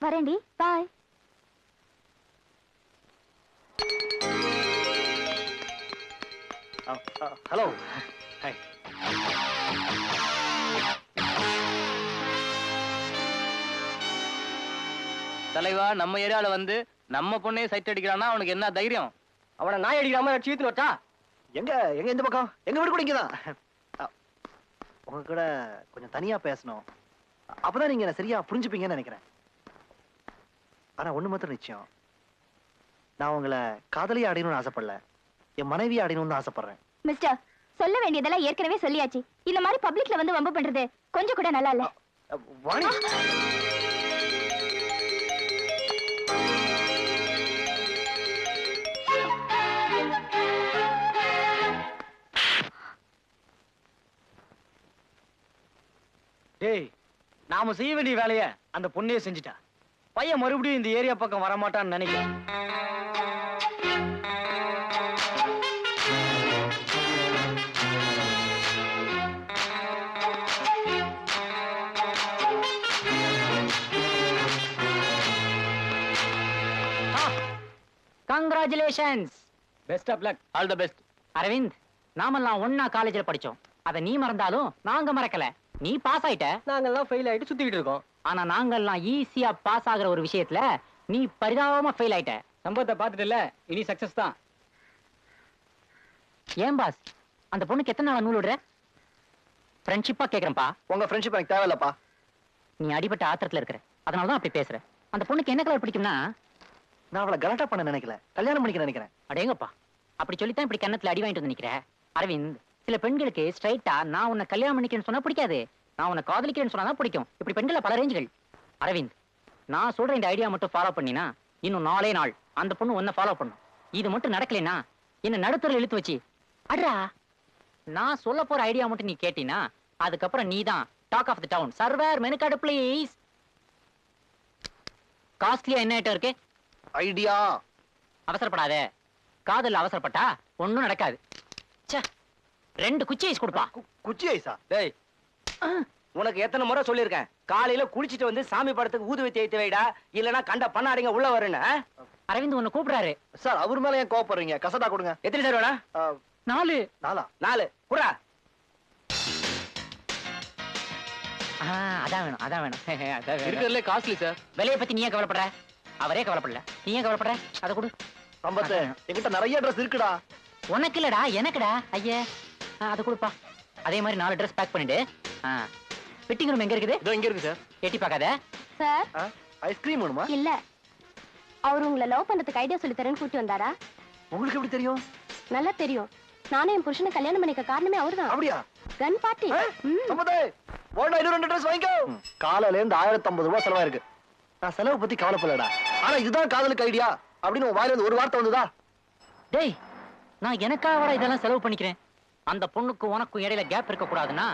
வரேன்டி, பாய். Hello. தலைவா, நம்ம ஏரியால வந்து நம்ம பொண்ணே சைட் அடிக்கிறான்னா அவனுக்கு என்ன தைரியம்? அவனை நாய் அடிக்கிற மாதிரி அடிச்சு வீட்டு வட்டா. எங்க எங்க இந்த பக்கம்? எங்க வீடு கூட இங்கதான். உங்க கூட கொஞ்சம் தனியா பேசணும். அப்பதான் நீங்க என்ன சரியா புரிஞ்சுப்பீங்கன்னு நினைக்கிறேன். ஆனா ஒண்ணு மாத்திரம் நிச்சயம், நான் உங்களை காதலியா அடையணும்னு ஆசைப்படல, என் மனைவியை அடையணும்னு ஆசைப்படுறேன். மிஸ்டர், சொல்ல வேண்டியதெல்லாம் ஏற்கனவே சொல்லியாச்சு. இந்த மாதிரி பப்ளிக்ல வந்து வம்பு பண்றது கொஞ்சம் கூட நல்லா இல்ல. வாணி, டேய், நாம செய்ய வேண்டிய வேலைய அந்த பொண்ணே செஞ்சுட்டா. பையன் மறுபடியும் இந்த ஏரியா பக்கம் வரமாட்டான்னு நினைக்கிறேன். Congratulations. Best of luck. All the best. Arvind, நாமெல்லாம் ஒன்னா காலேஜ்ல படிச்சோம். அத நீ மறந்தாலும் நாங்க மறக்கல. நீ பாஸ் ஆயிட்ட, நாங்கெல்லாம் ஃபெயில் ஆயிட்டு சுத்திக்கிட்டு இருக்கோம். ஆனா நாங்கெல்லாம் ஈஸியா பாஸ் ஆகுற ஒரு விஷயத்துல நீ பரிதாபமா ஃபெயில் ஆயிட்ட. சம்பவத்தை பார்த்துட்டுல, இனி சக்சஸ் தான். ஏன் பாஸ், அந்த பொண்ணுக்கு எத்தனை நாளா நூல் விடுற? ஃப்ரெண்ட்ஷிப்பா கேக்குறேன்ப்பா. உங்க ஃப்ரெண்ட்ஷிப் எனக்கு தேவையில்லப்பா. நீ அடிபட்ட ஆத்திரத்துல இருக்கிற, அதனாலதான் அப்படி பேசுற. அந்த பொண்ணுக்கு என்ன கலர் பிடிக்கும்னா? நான் அவளை கலாட்டா பண்ண நினைக்கல, கல்யாணம் பண்ணிக்க நினைக்கிறேன். அடேங்கப்பா, அப்படி சொல்லித்தான் இப்படி கன்னத்துல அடி வாங்கிட்டு வந்து நிக்கிற. அரவிந்த், சில பெண்களுக்கு ஸ்ட்ரைட்டா நான் உன்னை கல்யாணம் பண்ணிக்கிறேன்னு சொன்னா பிடிக்காது, நான் உன்னை காதலிக்கிறேன்னு சொன்னாதான் பிடிக்கும். இப்படி பெண்கள் பல ரேஞ்சுகள். அரவிந்த், நான் சொல்ற இந்த ஐடியா மட்டும் ஃபாலோ பண்ணினா இன்னும் 4 நாள் அந்த பொண்ணு உன்னை ஃபாலோ பண்ணும். இது மட்டும் நடக்கலைன்னா என்ன நடுத்தரில் இழுத்து வச்சு அட்ரா. நான் சொல்ல போற ஐடியா மட்டும் நீ கேட்டினா அதுக்கப்புறம் நீ தான் talk of the town. Server menu card please. காஸ்ட்லியா என்ன ஐட்டம் இருக்கு? ஐடியா. அவசரப்படாத. காதல் அவசரப்பட்டா ஒண்ணும் நடக்காது. ச்சே, 2 குச்சி ஐஸ் கொடுப்பா. குச்சி ஐஸா? டேய், உனக்கு எத்தனை முறை சொல்லியிருக்கேன், காலையில குளிச்சிட்டு வந்து சாமி படத்துக்கு ஊதுவத்தி ஏத்தி வைடா, இல்லனா கண்ட பண்ணாடிங்க உள்ள வருன்னு. அரவிந்த் உன்னை கூப்பிடுறாரு. சார், அவர் மேல ஏன் கோவப்படுறீங்க? கசடா கொடுங்க. எத்தனை சார் வேணா? 4. 4 குறா. அதான் வேணும், அதான் வேணும். இருக்கிறதுல காஸ்ட்லி சார். விலையை பத்தி நீ ஏன் கவலைப்படுற? அவரே கவலைப்படல, நீ ஏன் கவலைப்படுற? அதை கொடு. சம்பத்து, என்கிட்ட நிறைய ட்ரெஸ் இருக்குடா. உனக்கு இல்லடா, எனக்குடா. ஐயா, அதை கொடுப்பா. அதே மாதிரி 4 ட்ரெஸ் பேக் பண்ணிடு. ஃபிட்டிங் ரூம் எங்க இருக்குது? இதோ இங்க இருக்கு சார். எட்டி பார்க்காத. சார், ஐஸ்கிரீம் வேணுமா? இல்ல, அவர் உங்களை லவ் பண்றதுக்கு ஐடியா சொல்லி தரேன்னு கூட்டி வந்தாரா? உங்களுக்கு எப்படி தெரியும்? நல்லா தெரியும். நானும் என் புருஷனை கல்யாணம் பண்ணிக்க காரணமே அவர்தான். அப்படியா? கன் பார்ட்டி. சம்பத்து, போடா, இன்னும் 2 ட்ரெஸ் வாங்கிக்கோ. காலையில இருந்து 1050 ரூபாய் செலவாயிருக்கு. நான் செலவு பத்தி கவலைப்படலடா. ஆனா இதுதான் காதலுக்கு ஐடியா அப்படின்னு உன் வாயில ஒரு வார்த்தை வந்ததா? டேய், நான் எனக்காக இதெல்லாம் செலவு பண்ணிக்கிறேன். அந்த பொண்ணுக்கு உனக்கும் இடையில கேப் இருக்க கூடாதுன்னா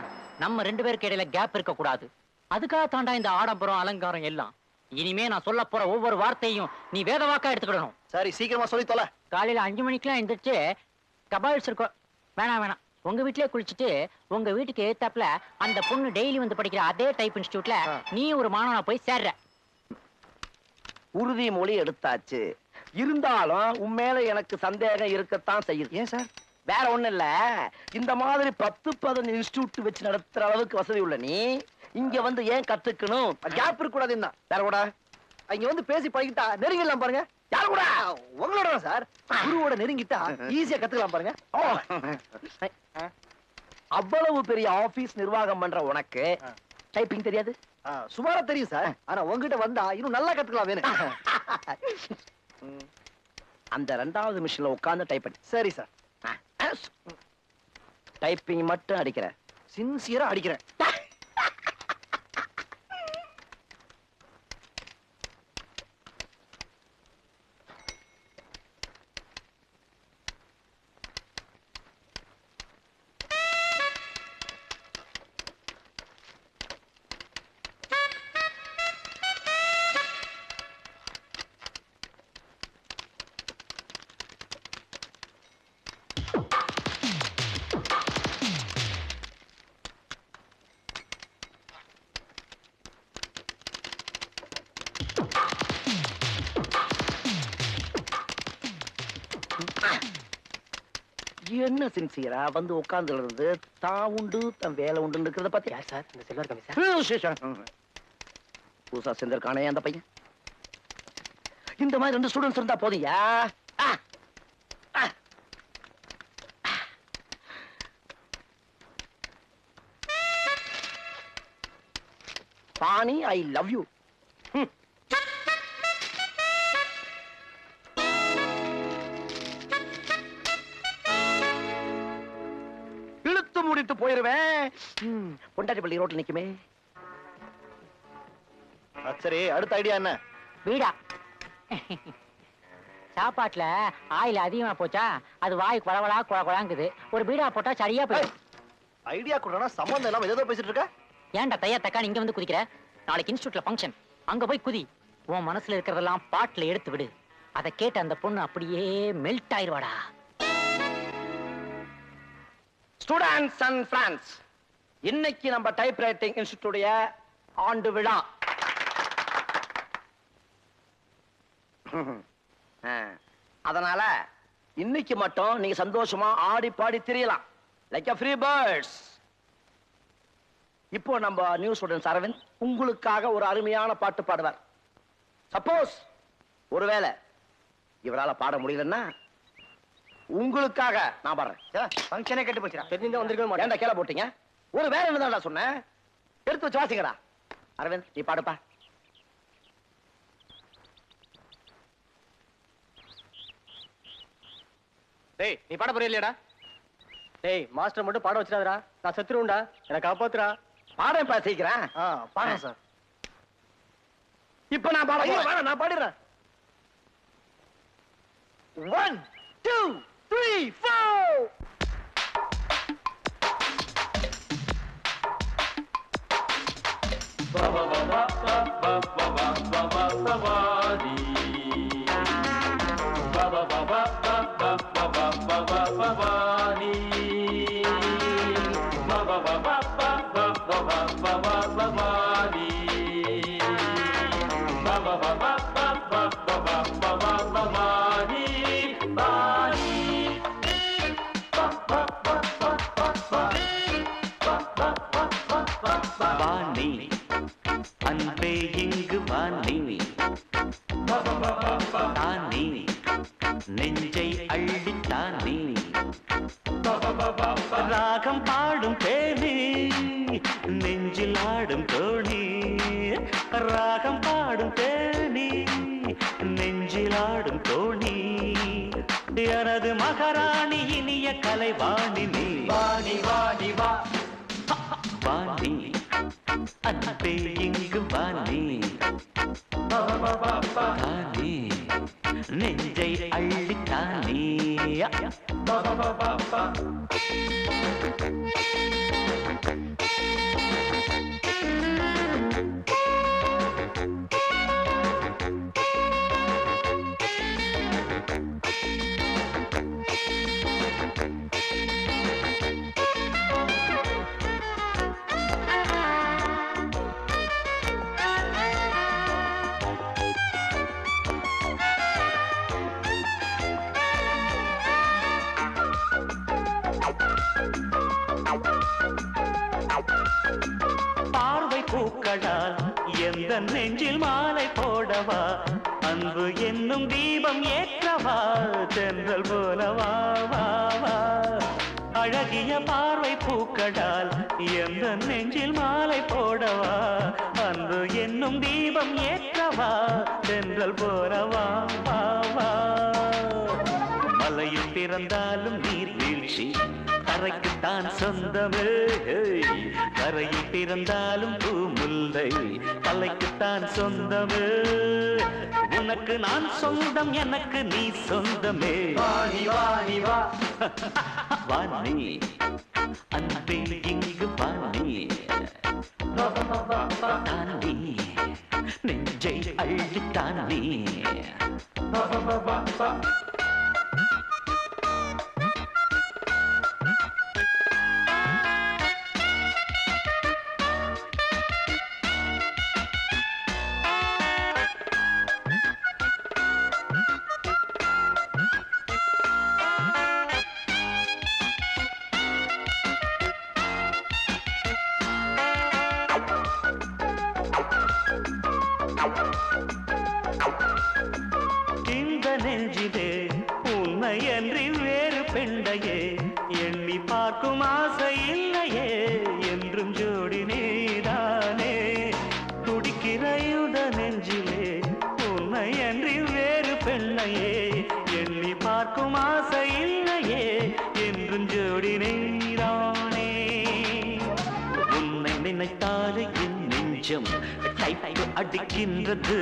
நம்ம 2 பேருக்கு இடையில கேப் இருக்க கூடாது. அதுக்காக தாண்டா இந்த ஆடம்பரம் அலங்காரம் எல்லாம். இனிமே நான் சொல்ல போற ஒவ்வொரு வார்த்தையும் நீ வேதவாக்கா எடுத்துக்கிடணும். சரி, சீக்கிரமா சொல்லி தொலை. காலையில 5 மணிக்கெல்லாம் எந்திரிச்சு கபால்ஸ் இருக்கும். வேணாம், உங்க வீட்லயே குளிச்சுட்டு உங்க வீட்டுக்கு ஏத்தாப்புல அந்த பொண்ணு டெய்லி வந்து படிக்கிற அதே டைப் இன்ஸ்டிடியூட்ல நீ ஒரு மாணவனா போய் சேர்ற. உறுதி மொழி எடுத்தாச்சு. இருந்தாலும் உன் மேல எனக்கு சந்தேகம் இருக்கத்தான் செய்யுது. ஏன் சார்? வேற ஒண்ணு இல்ல, இந்த மாதிரி 10-15 இன்ஸ்டிடியூட் வச்சு நடத்துற அளவுக்கு வசதி உள்ள நீ இங்க வந்து ஏன் கத்துக்கணும்? கேப் இருக்க கூடாதுன்னா வேற கூட இங்க வந்து பேசி பழகிட்டா நெருங்கிடலாம் பாருங்க. யாரு கூட? உங்களோட சார். குருவோட நெருங்கிட்டா ஈஸியா கத்துக்கலாம் பாருங்க. அவ்வளவு பெரிய ஆபீஸ் நிர்வாகம் பண்ற உனக்கு டைப்பிங் தெரியாது? சுமாரா தெரியும் சார். ஆனா உங்ககிட்ட வந்தா இன்னும் நல்லா கத்துக்கலாம் வேணும். அந்த 2வது மிஷின்ல உட்கார்ந்து டைப் பண்ணி. சரி சார். டைப்பிங் மட்டும் அடிக்கிற? சின்சியரா அடிக்கிறேன். என்ன சின்சியரா வந்து உட்கார்ந்து இருந்து தான் உண்டு தன் வேலை உண்டு இருக்கிறத பத்தி யார் சார் இந்த சில்வர் கம்மி சார் பூசா சேர்ந்திருக்கானே அந்த பையன் இந்த மாதிரி 2 ஸ்டூடெண்ட்ஸ் இருந்தா போதியா பாணி ஐ லவ் யூ இழுத்து முடித்து போயிருவேன் பொண்டாட்டி பள்ளி ரோட்ல நிக்குமே சரி அடுத்த ஐடியா என்ன? வீடா சாப்பாட்டுல ஆயில் அதிகமா போச்சா அது வாய் குழவளா குழாங்குது. ஒரு பீடா போட்டா சரியா போயிடும். ஐடியா கொடுறா சம்பந்தம் இல்லாம ஏதோ பேசிட்டு இருக்க. ஏன்டா தையா தக்கானி இங்க வந்து குதிக்கிற? நாளைக்கு இன்ஸ்டியூட்ல ஃபங்க்ஷன், அங்க போய் குதி. உன் மனசுல இருக்கிறதெல்லாம் பாட்டுல எடுத்து விடு. அதை கேட்டு அந்த பொண்ணு அப்படியே மெல்ட் ஆயிருவாடா. ஸ்டூடெண்ட்ஸ் அண்ட் ஃப்ரெண்ட்ஸ், இன்னைக்கு நம்ம டைப் ரைட்டிங் இன்ஸ்டிடியூட் ஆண்டு விழா. அதனால இன்னைக்கு மட்டும் நீங்க சந்தோஷமா ஆடி பாடி திரியலாம் லைக் a free birds. இப்போ நம்ம நியூ ஸ்டூடெண்ட்ஸ் அரவிந்த் உங்களுக்காக ஒரு அருமையான பாட்டு பாடுவார். சப்போஸ் ஒருவேளை இவரால பாட முடியலன்னா உங்களுக்காக நான் பாடுறேன். ஃபங்க்ஷனே கெட்டு போச்சுடா. தெரிஞ்சா வந்திருக்க மாட்டேன். ஏன்டா கீழே போட்டீங்க? ஒரு வேலை என்னதான்டா சொன்னேன், எடுத்து வச்சு வாசிங்கடா. அரவிந்த் நீ பாடுப்பா. டேய் நீ பாட போறியா இல்லையாடா? டேய் மாஸ்டர் மட்டும் பாட வச்சிடாதடா, நான் செத்துருவேன்டா, என்ன காப்பாத்துடா. பாடேன்ப்பா சீக்கிரம். பாருங்க சார். இப்ப நான் பாட நான் பாடிடுறேன். 1 2 3 4. அன்பே இங்கு வாணி தானே நெஞ்சை அள்ளித்தானே ராகம் பாடும் தேனி நெஞ்சில் ஆடும் தோணி ராகம் பாடும் தேனி நெஞ்சில் ஆடும் தோணி எனது மகாராணி இனிய கலைவாணி நீ வாணி வாணி வா வாணி அன்பே இங்கு வாணி தானே நெஞ்சை அள்ளித்தானே. பார்வை பூக்களால் எந்த நெஞ்சில் மாலை போடவா அன்பு என்னும் தீபம் ஏற்றவா தென்றல் போலவா வா வா அழகிய பார்வை பூக்களால் எந்த நெஞ்சில் மாலை போடவா அன்பு என்னும் தீபம் ஏற்றவா தென்றல் போலவா வா வா மலையில் பிறந்தாலும் நீர் வீழ்ச்சி கரைக்குத்தான் சொந்தமே கரையில் பிறந்தாலும் பூமுல்லை கலைக்குத்தான் சொந்தமே உனக்கு நான் சொந்தம் எனக்கு நீ சொந்தமே வாணி வாணி வா வாணி அன்பே இங்கு வாணி தானே நெஞ்சை அள்ளித்தானே. நெஞ்சிலே உண்மையன்றி வேறு பெண்டையே எண்ணி பார்க்கும் ஆசை இல்லையே என்றும் ஜோடி நீதானே துடிக்கிறையுட நெஞ்சிலே உண்மையன்றி வேறு பெண்ணையே எண்ணி பார்க்கும் ஆசை இல்லையே என்றும் ஜோடி நீதானே உன்னை நினைத்தாலே என் நெஞ்சம் டைப் அடிக்கின்றது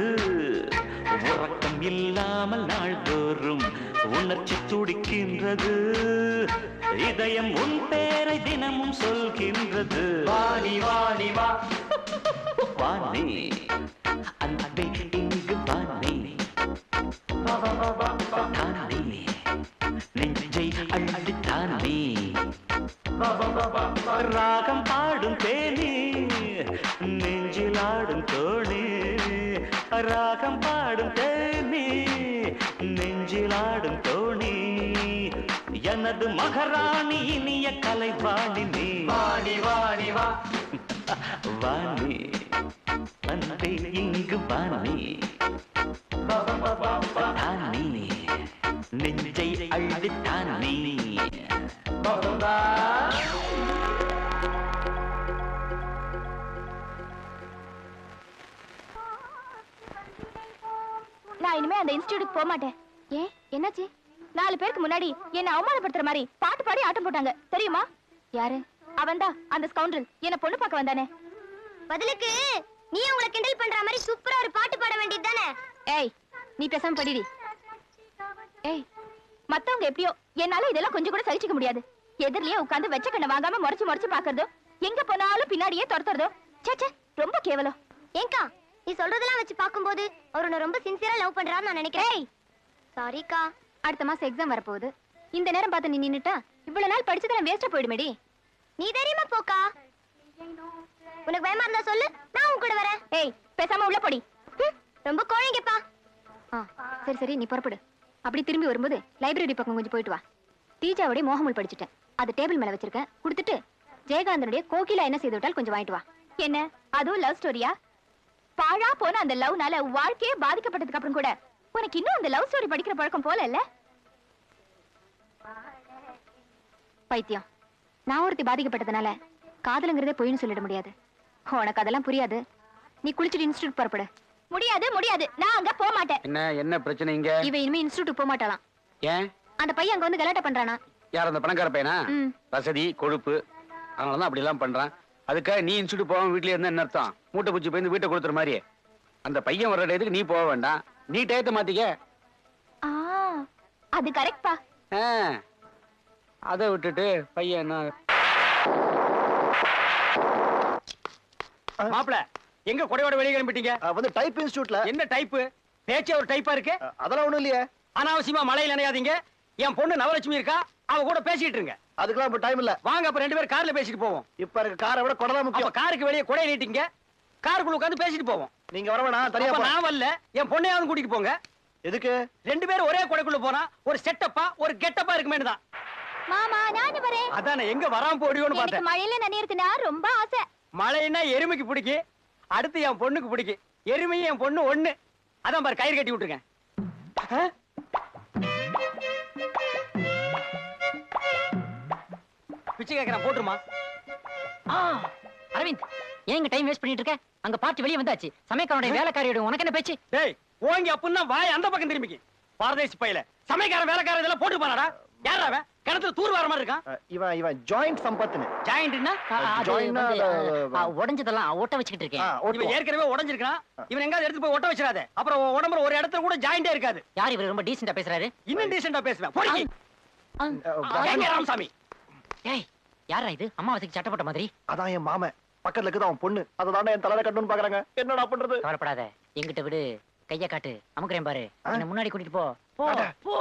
உறக்கம் இல்லாமல் நாள்தோறும் உணர்ச்சி துடிக்கின்றது இதயம் உன் பேரை தினமும் சொல்கின்றது வாணி வாணி வா வாணி அன்பே இங்கு வாணி தானே நெஞ்சை அள்ளித்தானே ராகம் பாடும் தேனி நெஞ்சில் ஆடும் தோணி ராகம் பாடும் தேனி நெஞ்சில் ஆடும் தோணி எனது மகாராணி இனிய கலைவாணி நீ வாணி வாணி வா வாணி அன்பே இங்கு வாணி தானே நெஞ்சை அள்ளித்தானே நான் இனிமே அந்த இன்ஸ்டிடியூட் போக மாட்டேன். ஏன் என்னாச்சு? 4 பேருக்கு முன்னாடி என்ன அவமானப்படுத்துற மாதிரி பாட்டு பாடி ஆட்டம் போட்டாங்க தெரியுமா? யாரு? அவன்தான் அந்த ஸ்கவுண்டல் என்ன பொண்ணு பார்க்க வந்தானே. பதிலுக்கு நீ உங்களை கிண்டல் பண்ற மாதிரி சூப்பரா ஒரு பாட்டு பாட வேண்டியது தானே? ஏய் நீ பேசாம படிடி. ஏய் மத்தவங்க எப்படியோ என்னால இதெல்லாம் கொஞ்சம் கூட சகிச்சுக்க முடியாது. எதிரிலேயே உட்கார்ந்து வெச்ச கண்ணை வாங்காம முறைச்சு பாக்குறதோ எங்க போனாலும் பின்னாடியே துரத்துறதோ சேச்சே ரொம்ப கேவலம். ஏங்கா நீ சொல்றதெல்லாம் வச்சு பாக்கும்போது அவரு ரொம்ப சின்சியரா லவ் பண்றான்னு நான் நினைக்கிறேன். சாரிக்கா. அடுத்த மாசம் எக்ஸாம் வரப்போகுது. இந்த நேரம் பார்த்து நீ நின்னுட்டா இவ்வளவு நாள் படிச்சதெல்லாம் வேஸ்டா போயிடுமேடி. நீ தைரியமா போக்கா. உனக்கு பயமா இருந்தா சொல்லு, நான் உன் கூட வரேன். ஏய் பேசாம உள்ள போடி. ரொம்ப கோழிங்கப்பா. சரி சரி நீ புறப்படு. அப்படி திரும்பி வரும்போது லைப்ரரி பக்கம் கொஞ்சம் போயிட்டு வா. டீச்சாவுடைய மோகமுல் படிச்சுட்டேன், அது டேபிள் மேல வச்சிருக்கேன். கொடுத்துட்டு ஜெயகாந்தனுடைய கோகிலா என்ன செய்து விட்டால் கொஞ்சம் வாங்கிட்டு வா. என்ன அதுவும் லவ் ஸ்டோரியா? பாழா போன அந்த லவ்னால வாழ்க்கையே பாதிக்கப்பட்டதுக்கு அப்புறம் கூட உனக்கு இன்னும் அந்த லவ் ஸ்டோரி படிக்கிற பழக்கம் போல இல்ல? பைத்தியம். நான் ஒருத்தி பாதிக்கப்பட்டதுனால காதலுங்கிறதே பொய்ன்னு சொல்லிட முடியாது. உனக்கு அதெல்லாம் புரியாது. நீ குளிச்சுட்டு இன்ஸ்டிடியூட் புறப்படு. முடியாது முடியாது, நான் அங்க போக மாட்டேன். என்ன பிரச்சனை இங்க? இவ இனிமே இன்ஸ்டிடியூட் போக மாட்டாளாம். ஏன்? அந்த பையன் அங்க வந்து கலாட்டா பண்றானா. யார் அந்த பணக்கார பையனா? ம். வசதி கொழுப்பு அதனாலதான் அப்படி எல்லாம் பண்றான். அதுக்காக நீ இன்ஸ்டிடியூட் போகாம வீட்லயே இருந்தா என்ன அர்த்தம்? மூட்டை பூச்சி போய் வீட்டை கொடுத்துற மாதிரி. அந்த பையன் வர்ற டயத்துக்கு நீ போக வேண்டாம். நீ டயத்தை மாத்திக்க. அது கரெக்ட் பா. அதை விட்டுட்டு பையன் என்ன மாப்பிள எங்க கொடையோட வெளியே கிளம்பிட்டீங்க? வந்து டைப் இன்ஸ்டிடியூட்ல. என்ன டைப்பு? பேச்சே ஒரு டைப்பா இருக்கு. அதெல்லாம் ஒண்ணும் இல்லையே. அனாவசியமா மழையில நினையாதீங்க. என் பொண்ணு நவலட்சுமி இருக்கா, அவ கூட பேசிட்டு இருங்க. அதுக்கெல்லாம் இப்ப டைம் இல்ல. வாங்க அப்ப 2 பேரும் கார்ல பேசிட்டு போவோம். இப்ப இருக்க காரை விட கொடை தான் அப்ப முக்கியம். காருக்கு வெளியே கொடை நீட்டிங்க, காருக்குள்ள உட்கார்ந்து பேசிட்டு போவோம். நீங்க வர வேணாம், தனியா அப்ப போ. நான் வரல, என் பொண்ணையாவது கூட்டிட்டு போங்க. எதுக்கு? 2 பேரும் ஒரே கொடைக்குள்ள போனா ஒரு செட்டப்பா ஒரு கெட்டப்பா இருக்குமேனு தான். மாமா நானும் வரேன். அதானே எங்க வராம போடியோன்னு எனக்கு பார்த்தேன். மழையில நனையறதுனா ரொம்ப ஆசை. மழைன்னா எருமைக்கு பிடிக்கு, அடுத்து என் பொண்ணுக்கு பிடிக்கு. எருமையும் என் பொண்ணு ஒண்ணு. அதான் பாரு கயிறு கட்டி விட்டுருக்கேன். பிச்சை கேட்கறான், போட்டுருமா? அரவிந்த் ஏன் இங்க டைம் வேஸ்ட் பண்ணிட்டு இருக்க? அங்க பார்ட்டி வெளியே வந்தாச்சு. சமயக்காரனுடைய வேலைக்காரியோட உனக்கு என்ன பேச்சு? டேய் ஓங்கி அப்புன்னா வாய் அந்த பக்கம் திரும்பிக்கு. பாரதேசி பையில சமயக்காரன் வேலைக்காரன் இதெல்லாம் போட்டு போனாடா. யாரா அவன்? கிணத்துல தூர் வர மாதிரி இருக்கான். இவன் ஜாயிண்ட் சம்பத்னு. ஜாயிண்ட்னா ஜாயின்னா உடைஞ்சதெல்லாம் ஒட்ட வச்சுக்கிட்டு இருக்கேன். இவன் ஏற்கனவே உடைஞ்சிருக்கான். இவன் எங்காவது எடுத்து போய் ஒட்ட வச்சிடாத. அப்புறம் உன் உடம்புல ஒரு இடத்துல கூட ஜாயிண்டே இருக்காது. யார் இவர் ரொம்ப டீசெண்டா பேசுறாரு? இன்னும் டீசெண்டா பேசுவேன். போடி. எங்க ராமசாமி? ஏய் யாரா இது? அம்மாவாசைக்கு சட்டப்பட்ட மாதிரி. அதான் என் மாமன். பக்கத்துல இருக்குது அவன் பொண்ணு. அததானே என் தலையில கட்டணும்னு பாக்குறாங்க. என்னடா பண்றது? கவலைப்படாத, எங்கிட்ட விடு. கைய காட்டு, அமுக்குறேன் பாரு. என்ன முன்னாடி கூட்டிட்டு போ. போ போ.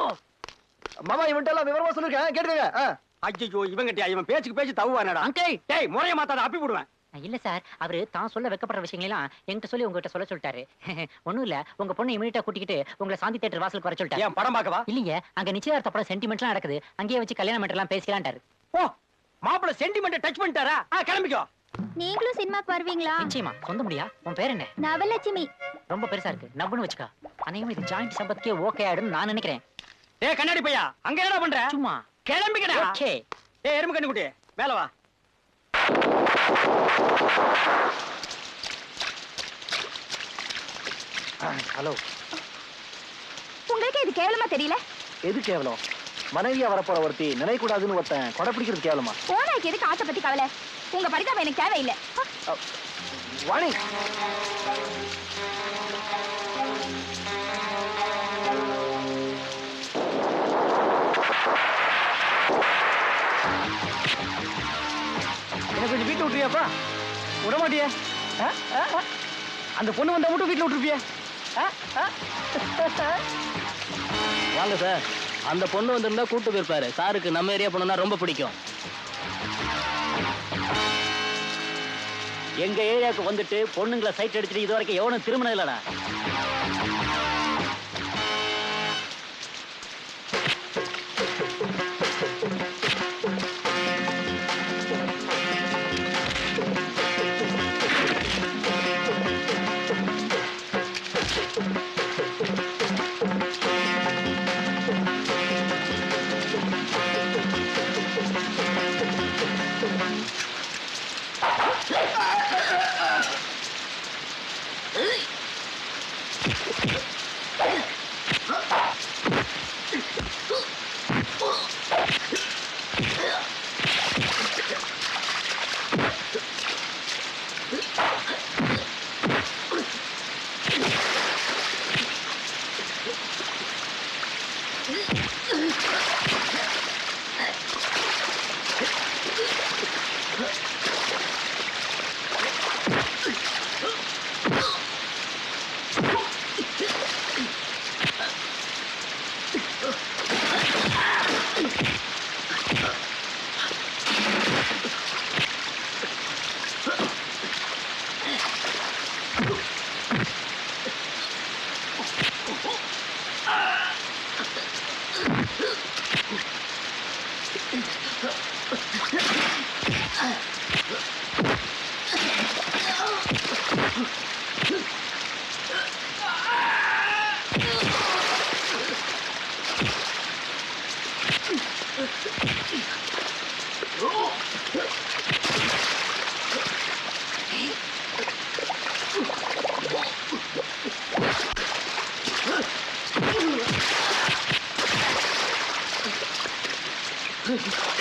மாமா இவன்ட்ட எல்லாம் விவரமா சொல்லிருக்கேன், கேட்டுக்கங்க. ஐயோ இவங்கிட்டயா? இவன் பேச்சுக்கு பேச்சு தவுவானடா. அங்கிள் டேய் முறைய மாத்தாத, அப்பி போடுவேன். இல்ல சார், அவரு தான் சொல்ல வைக்கப்படுற விஷயங்களெல்லாம் என்கிட்ட சொல்லி உங்ககிட்ட சொல்ல சொல்லிட்டாரு. ஒண்ணும் இல்ல, உங்க பொண்ணு இமீடியட்டா கூட்டிக்கிட்டு உங்களை சாந்தி தியேட்டர் வாசலுக்கு வர சொல்லிட்டாரு. ஏன் படம் பார்க்கவா? இல்லையே, அங்க நிச்சயதார்த்த படம் சென்டிமெண்ட்லாம் நடக்குது. அங்கேயே வச்சு கல்யாணம் எல்லாம் பேசிக்கலான்ட்டாரு. ஓ மாப்பிள்ள சென்டிமெண்ட் டச் பண்ணிட்டாரா? கிளம்பிக்கோ. நீங்களும் சினிமா வருவீங்களா? நிச்சயமா. சொந்த முடியா? உன் பேர் என்ன? நவலட்சுமி. ரொம்ப பெருசா இருக்கு, நவ்னு வச்சுக்கா. அநேகமா இது ஜாயிண்ட் சம்பத்துக்கே ஓகே ஆயிடும் நான் நினைக்கிறேன். ஏய் கண்ணாடி பையா, அங்க என்னடா பண்ற? சும்மா கிளம்பிக்கடா. ஓகே. ஏய் எறும்பு கண்ணுக்குட்டி, மேல வா. ஹலோ. உங்களுக்கு இது கேவலமா தெரியல? எது கேவலம்? மனைவியா வரப்போற ஒருத்தி நினைக்கூடாதுன்னு ஒருத்தன் கொடை பிடிக்கிறது கேவலமா? போனாக்கு எதுக்கு ஆசை பத்தி கவலை? உங்க பரிதாபம் எனக்கு தேவையில்லை. வாணி, என்ன கொஞ்சம் வீட்டுல விட்டுறியாப்பா? விட மாட்டியா? அந்த பொண்ணு வந்தா மட்டும் வீட்டுல விட்டுருப்பியா? வாங்க சார், அந்த பொண்ணு வந்திருந்தா கூட்டு போயிருப்பாரு. சாருக்கு நம்ம ஏரியா பொண்ணுன்னா ரொம்ப பிடிக்கும். எங்க ஏரியாவுக்கு வந்துட்டு பொண்ணுங்களை சைட் அடிச்சுட்டு இது வரைக்கும் எவனும் திருமணம் இல்லடா. Good.